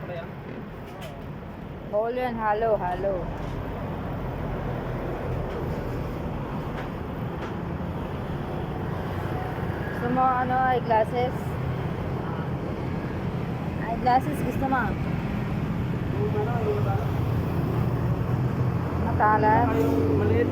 pala yan. Bawal yan, halo, halo. Gusto mo ano, eyeglasses? Eyeglasses gusto mo? Yung ano, yung Matalas? yung maliit.